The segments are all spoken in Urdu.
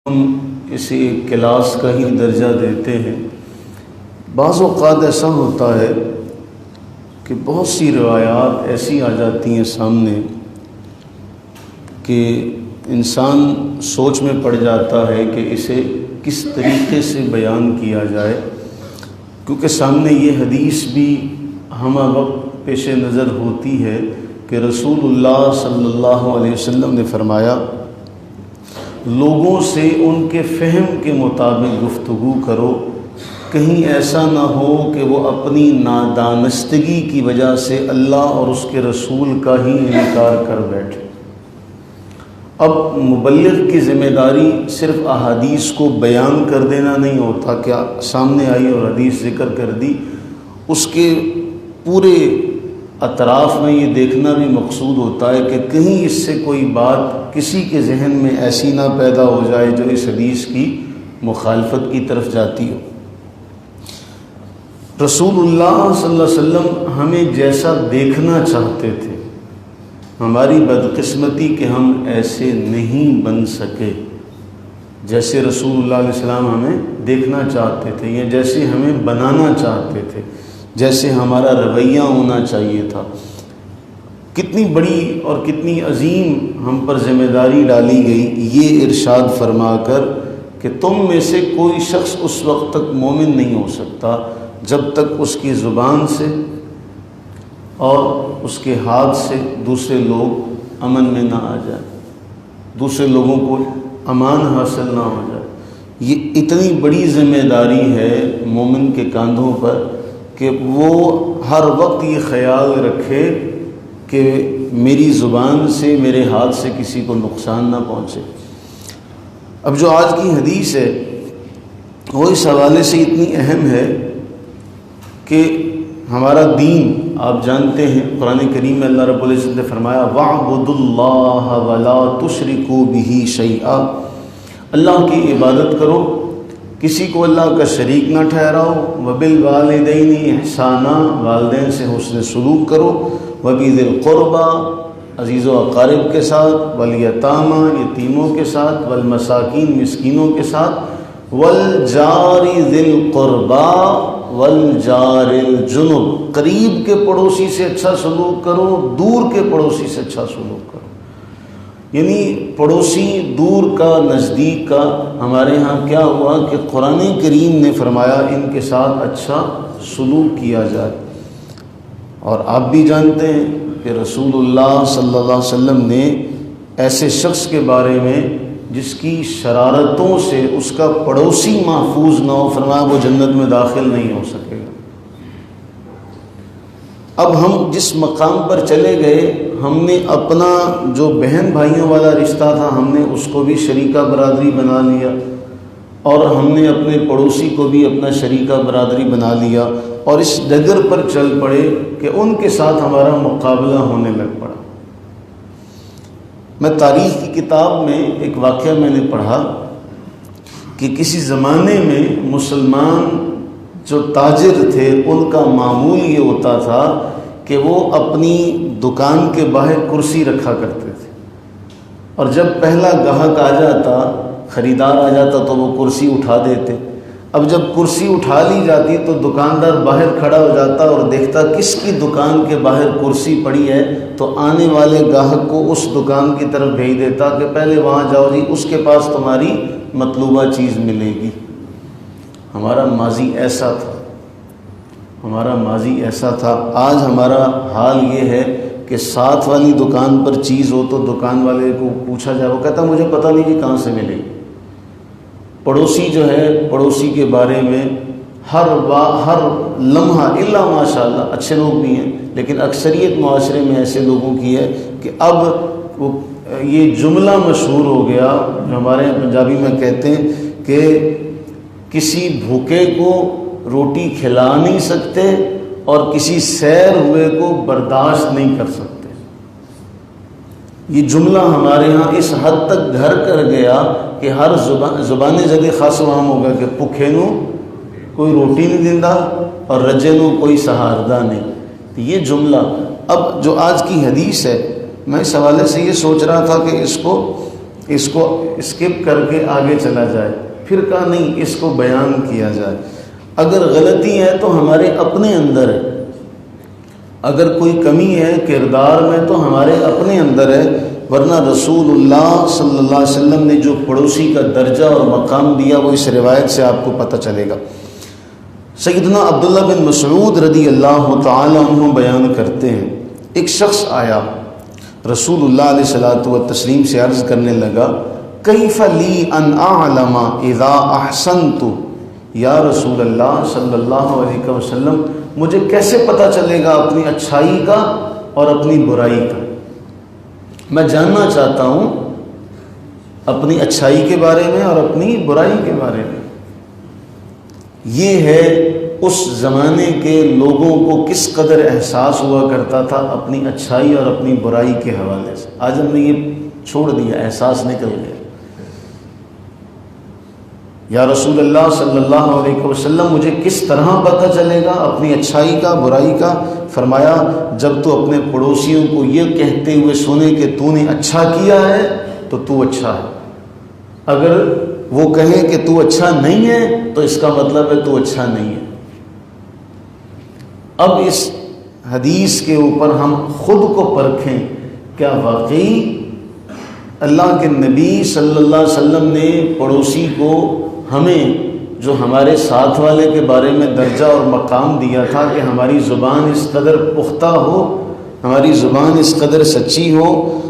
ہم اسے ایک کلاس کا ہی درجہ دیتے ہیں۔ بعض اوقات ایسا ہوتا ہے کہ بہت سی روایات ایسی آ جاتی ہیں سامنے کہ انسان سوچ میں پڑ جاتا ہے کہ اسے کس طریقے سے بیان کیا جائے، کیونکہ سامنے یہ حدیث بھی ہمہ وقت پیش نظر ہوتی ہے کہ رسول اللہ صلی اللہ علیہ وسلم نے فرمایا، لوگوں سے ان کے فہم کے مطابق گفتگو کرو، کہیں ایسا نہ ہو کہ وہ اپنی نادانستگی کی وجہ سے اللہ اور اس کے رسول کا ہی انکار کر بیٹھے۔ اب مبلغ کی ذمہ داری صرف احادیث کو بیان کر دینا نہیں ہوتا، کیا سامنے آئی اور حدیث ذکر کر دی، اس کے پورے اطراف میں یہ دیکھنا بھی مقصود ہوتا ہے کہ کہیں اس سے کوئی بات کسی کے ذہن میں ایسی نہ پیدا ہو جائے جو اس حدیث کی مخالفت کی طرف جاتی ہو۔ رسول اللہ صلی اللہ علیہ وسلم ہمیں جیسا دیکھنا چاہتے تھے، ہماری بدقسمتی کہ ہم ایسے نہیں بن سکے جیسے رسول اللہ علیہ السلام ہمیں دیکھنا چاہتے تھے، یا جیسے ہمیں بنانا چاہتے تھے، جیسے ہمارا رویہ ہونا چاہیے تھا۔ کتنی بڑی اور کتنی عظیم ہم پر ذمہ داری ڈالی گئی، یہ ارشاد فرما کر کہ تم میں سے کوئی شخص اس وقت تک مومن نہیں ہو سکتا جب تک اس کی زبان سے اور اس کے ہاتھ سے دوسرے لوگ امن میں نہ آ جائیں، دوسرے لوگوں کو امان حاصل نہ ہو جائے۔ یہ اتنی بڑی ذمہ داری ہے مومن کے کاندھوں پر کہ وہ ہر وقت یہ خیال رکھے کہ میری زبان سے، میرے ہاتھ سے کسی کو نقصان نہ پہنچے۔ اب جو آج کی حدیث ہے وہ اس حوالے سے اتنی اہم ہے کہ ہمارا دین آپ جانتے ہیں، قرآن کریم میں اللہ رب العزت نے فرمایا وَاعْبُدُوا اللَّهَ وَلَا تُشْرِكُوا بِهِ شَيْئًا، اللہ کی عبادت کرو، کسی کو اللہ کا شریک نہ ٹھہراؤ، وَبِالْوَالِدَيْنِ إِحْسَانًا، والدین سے حسن سلوک کرو، وَبِذِي الْقُرْبَى، عزیز و اقارب کے ساتھ، وَالْيَتَامَى، یتیموں کے ساتھ، وَالْمَسَاکِین، مسکینوں کے ساتھ، وَالْجَارِ ذِي الْقُرْبَى وَالْجَارِ الْجُنُبِ، قریب کے پڑوسی سے اچھا سلوک کرو، دور کے پڑوسی سے اچھا سلوک کرو۔ یعنی پڑوسی دور کا نزدیک کا ہمارے ہاں کیا ہوا کہ قرآن کریم نے فرمایا ان کے ساتھ اچھا سلوک کیا جائے۔ اور آپ بھی جانتے ہیں کہ رسول اللہ صلی اللہ علیہ وسلم نے ایسے شخص کے بارے میں جس کی شرارتوں سے اس کا پڑوسی محفوظ نہ ہو، فرمایا وہ جنت میں داخل نہیں ہو سکے گا۔ اب ہم جس مقام پر چلے گئے، ہم نے اپنا جو بہن بھائیوں والا رشتہ تھا ہم نے اس کو بھی شریکہ برادری بنا لیا، اور ہم نے اپنے پڑوسی کو بھی اپنا شریکہ برادری بنا لیا، اور اس ڈگر پر چل پڑے کہ ان کے ساتھ ہمارا مقابلہ ہونے لگ پڑا۔ میں تاریخ کی کتاب میں ایک واقعہ میں نے پڑھا کہ کسی زمانے میں مسلمان جو تاجر تھے ان کا معمول یہ ہوتا تھا کہ وہ اپنی دکان کے باہر کرسی رکھا کرتے تھے، اور جب پہلا گاہک آ جاتا، خریدار آ جاتا تو وہ کرسی اٹھا دیتے۔ اب جب کرسی اٹھا لی جاتی تو دکاندار باہر کھڑا ہو جاتا اور دیکھتا کس کی دکان کے باہر کرسی پڑی ہے، تو آنے والے گاہک کو اس دکان کی طرف بھیج دیتا کہ پہلے وہاں جاؤ جی، اس کے پاس تمہاری مطلوبہ چیز ملے گی۔ ہمارا ماضی ایسا تھا، ہمارا ماضی ایسا تھا۔ آج ہمارا حال یہ ہے کہ ساتھ والی دکان پر چیز ہو تو دکان والے کو پوچھا جائے، وہ کہتا مجھے پتہ نہیں کہ کہاں سے ملے گی۔ پڑوسی جو ہے، پڑوسی کے بارے میں ہر لمحہ، الا ماشاء اللہ اچھے لوگ بھی ہیں، لیکن اکثریت معاشرے میں ایسے لوگوں کی ہے کہ اب وہ یہ جملہ مشہور ہو گیا جو ہمارے یہاں پنجابی میں کہتے ہیں کہ کسی بھوکے کو روٹی کھلا نہیں سکتے اور کسی سیر ہوئے کو برداشت نہیں کر سکتے۔ یہ جملہ ہمارے ہاں اس حد تک گھر کر گیا کہ ہر زبان جگہ خاص عام ہوگا کہ پکھے نو کوئی روٹی نہیں دیندا اور رجے نو کوئی سہاردہ نہیں۔ تو یہ جملہ اب جو آج کی حدیث ہے، میں اس حوالے سے یہ سوچ رہا تھا کہ اس کو اس کو اسکپ کر کے آگے چلا جائے، پھر کہا نہیں اس کو بیان کیا جائے۔ اگر غلطی ہے تو ہمارے اپنے اندر ہے، اگر کوئی کمی ہے کردار میں تو ہمارے اپنے اندر ہے، ورنہ رسول اللہ صلی اللہ علیہ وسلم نے جو پڑوسی کا درجہ اور مقام دیا وہ اس روایت سے آپ کو پتہ چلے گا۔ سیدنا عبداللہ بن مسعود رضی اللہ تعالی عنہ بیان کرتے ہیں، ایک شخص آیا رسول اللہ علیہ الصلوۃ والتسلیم سے عرض کرنے لگا، کیف لی ان اعلم اذا احسنت، یا رسول اللہ صلی اللہ علیہ وسلم مجھے کیسے پتہ چلے گا اپنی اچھائی کا اور اپنی برائی کا؟ میں جاننا چاہتا ہوں اپنی اچھائی کے بارے میں اور اپنی برائی کے بارے میں۔ یہ ہے اس زمانے کے لوگوں کو کس قدر احساس ہوا کرتا تھا اپنی اچھائی اور اپنی برائی کے حوالے سے۔ آج ہم نے یہ چھوڑ دیا، احساس نکل گیا۔ یا رسول اللہ صلی اللہ علیہ وسلم مجھے کس طرح پتہ چلے گا اپنی اچھائی کا برائی کا؟ فرمایا جب تو اپنے پڑوسیوں کو یہ کہتے ہوئے سنے کہ تو نے اچھا کیا ہے تو تو اچھا ہے، اگر وہ کہیں کہ تو اچھا نہیں ہے تو اس کا مطلب ہے تو اچھا نہیں ہے۔ اب اس حدیث کے اوپر ہم خود کو پرکھیں، کیا واقعی اللہ کے نبی صلی اللہ علیہ وسلم نے پڑوسی کو ہمیں جو ہمارے ساتھ والے کے بارے میں درجہ اور مقام دیا تھا کہ ہماری زبان اس قدر پختہ ہو، ہماری زبان اس قدر سچی ہو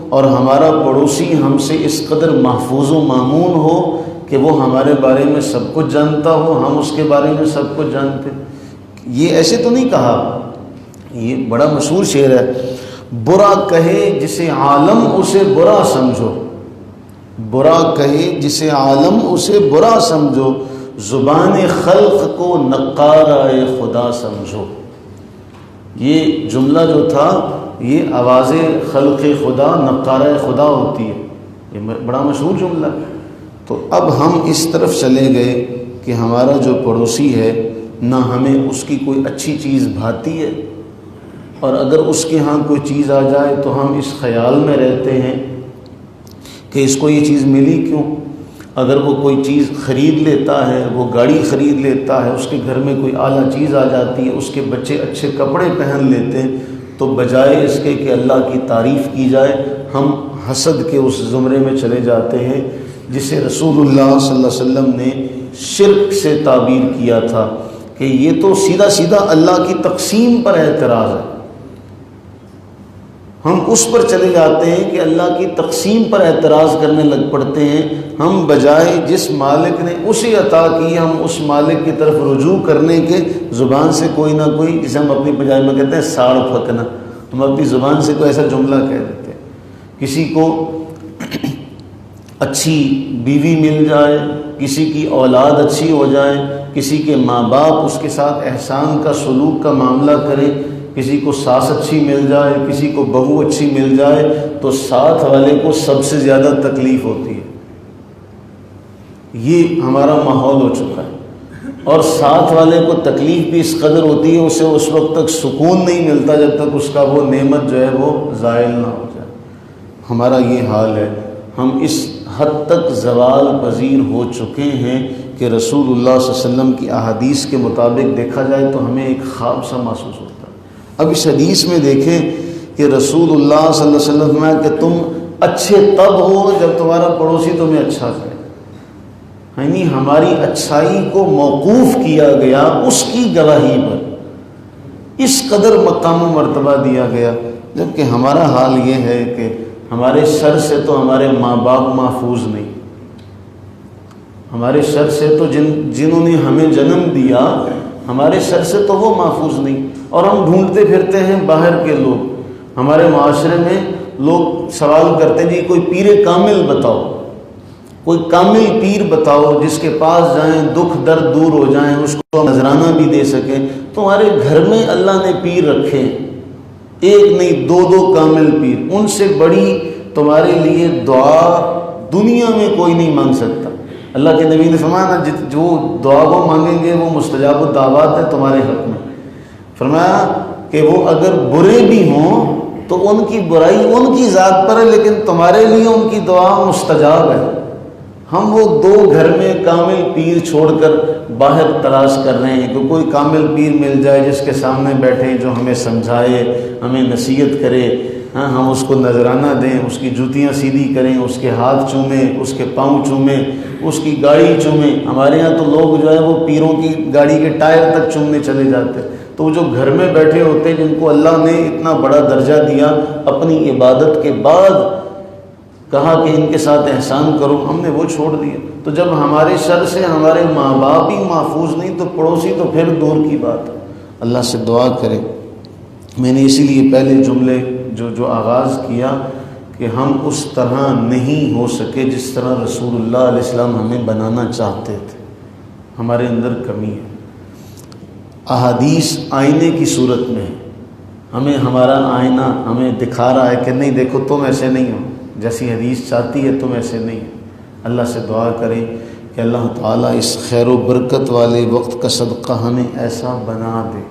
اور ہمارا پڑوسی ہم سے اس قدر محفوظ و مامون ہو کہ وہ ہمارے بارے میں سب کچھ جانتا ہو، ہم اس کے بارے میں سب کچھ جانتے؟ یہ ایسے تو نہیں کہا، یہ بڑا مشہور شعر ہے، برا کہے جسے عالم اسے برا سمجھو، برا کہے جسے عالم اسے برا سمجھو، زبان خلق کو نقارہ خدا سمجھو۔ یہ جملہ جو تھا یہ آواز خلق خدا نقارہ خدا ہوتی ہے، یہ بڑا مشہور جملہ ہے۔ تو اب ہم اس طرف چلے گئے کہ ہمارا جو پڑوسی ہے نہ ہمیں اس کی کوئی اچھی چیز بھاتی ہے، اور اگر اس کے ہاں کوئی چیز آ جائے تو ہم اس خیال میں رہتے ہیں کہ اس کو یہ چیز ملی کیوں۔ اگر وہ کوئی چیز خرید لیتا ہے، وہ گاڑی خرید لیتا ہے، اس کے گھر میں کوئی اعلیٰ چیز آ جاتی ہے، اس کے بچے اچھے کپڑے پہن لیتے ہیں، تو بجائے اس کے کہ اللہ کی تعریف کی جائے ہم حسد کے اس زمرے میں چلے جاتے ہیں جسے رسول اللہ صلی اللہ علیہ وسلم نے شرک سے تعبیر کیا تھا کہ یہ تو سیدھا سیدھا اللہ کی تقسیم پر اعتراض ہے۔ ہم اس پر چلے جاتے ہیں کہ اللہ کی تقسیم پر اعتراض کرنے لگ پڑتے ہیں، ہم بجائے جس مالک نے اسے عطا کی ہم اس مالک کی طرف رجوع کرنے کے زبان سے کوئی نہ کوئی، جسے ہم اپنی پنجابی میں کہتے ہیں ساڑ پھکنا، ہم اپنی زبان سے کوئی ایسا جملہ کہہ دیتے ہیں۔ کسی کو اچھی بیوی مل جائے، کسی کی اولاد اچھی ہو جائے، کسی کے ماں باپ اس کے ساتھ احسان کا سلوک کا معاملہ کریں، کسی کو ساس اچھی مل جائے، کسی کو بہو اچھی مل جائے، تو ساتھ والے کو سب سے زیادہ تکلیف ہوتی ہے۔ یہ ہمارا ماحول ہو چکا ہے، اور ساتھ والے کو تکلیف بھی اس قدر ہوتی ہے اسے اس وقت تک سکون نہیں ملتا جب تک اس کا وہ نعمت جو ہے وہ زائل نہ ہو جائے۔ ہمارا یہ حال ہے، ہم اس حد تک زوال پذیر ہو چکے ہیں کہ رسول اللہ صلی اللہ علیہ وسلم کی احادیث کے مطابق دیکھا جائے تو ہمیں ایک خواب سا محسوس ہوتا ہے۔ اب اس حدیث میں دیکھیں کہ رسول اللہ صلی اللہ علیہ وسلم میں کہ تم اچھے تب ہو جب تمہارا پڑوسی تمہیں اچھا کرے، یعنی ہماری اچھائی کو موقوف کیا گیا اس کی گواہی پر، اس قدر مقام و مرتبہ دیا گیا، جبکہ ہمارا حال یہ ہے کہ ہمارے شر سے تو ہمارے ماں باپ محفوظ نہیں، ہمارے شر سے تو جنہوں نے ہمیں جنم دیا ہمارے شر سے تو وہ محفوظ نہیں، اور ہم ڈھونڈتے پھرتے ہیں باہر کے لوگ۔ ہمارے معاشرے میں لوگ سوال کرتے ہیں جی کوئی پیر کامل بتاؤ، کوئی کامل پیر بتاؤ جس کے پاس جائیں دکھ درد دور ہو جائیں، اس کو نذرانہ بھی دے سکیں۔ تمہارے گھر میں اللہ نے پیر رکھے، ایک نہیں دو دو کامل پیر، ان سے بڑی تمہارے لیے دعا دنیا میں کوئی نہیں مانگ سکتا۔ اللہ کے نبی نے فرمایا جو دعا کو مانگیں گے وہ مستجاب الدعوات ہے تمہارے حق میں۔ فرمایا کہ وہ اگر برے بھی ہوں تو ان کی برائی ان کی ذات پر ہے، لیکن تمہارے لیے ان کی دعا مستجاب ہے۔ ہم وہ دو گھر میں کامل پیر چھوڑ کر باہر تلاش کر رہے ہیں کہ کوئی کامل پیر مل جائے جس کے سامنے بیٹھے، جو ہمیں سمجھائے، ہمیں نصیحت کرے، ہاں ہم اس کو نذرانہ دیں، اس کی جوتیاں سیدھی کریں، اس کے ہاتھ چومیں، اس کے پاؤں چومیں، اس کی گاڑی چومیں۔ ہمارے ہاں تو لوگ جو ہے وہ پیروں کی گاڑی کے ٹائر تک چومنے چلے جاتے ہیں۔ تو جو گھر میں بیٹھے ہوتے ہیں، جن کو اللہ نے اتنا بڑا درجہ دیا، اپنی عبادت کے بعد کہا کہ ان کے ساتھ احسان کرو، ہم نے وہ چھوڑ دیا۔ تو جب ہمارے شر سے ہمارے ماں باپ ہی محفوظ نہیں تو پڑوسی تو پھر دور کی بات ہے۔ اللہ سے دعا کرے۔ میں نے اسی لیے پہلے جملے جو آغاز کیا کہ ہم اس طرح نہیں ہو سکے جس طرح رسول اللہ علیہ السلام ہمیں بنانا چاہتے تھے، ہمارے اندر کمی ہے۔ احادیث آئینے کی صورت میں ہے، ہمیں ہمارا آئینہ ہمیں دکھا رہا ہے کہ نہیں دیکھو تم ایسے نہیں ہو، جیسی حدیث چاہتی ہے تم ایسے نہیں ہو۔ اللہ سے دعا کریں کہ اللہ تعالیٰ اس خیر و برکت والے وقت کا صدقہ ہمیں ایسا بنا دے،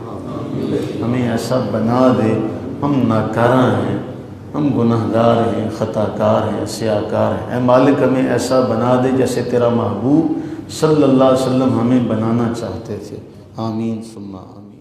ہمیں ایسا بنا دے۔ ہم ناکارہ ہیں، ہم گناہ گار ہیں، خطا کار ہیں، سیاکار ہیں۔ اے مالک ہمیں ایسا بنا دے جیسے تیرا محبوب صلی اللہ علیہ وسلم ہمیں بنانا چاہتے تھے۔ آمین ثم آمین۔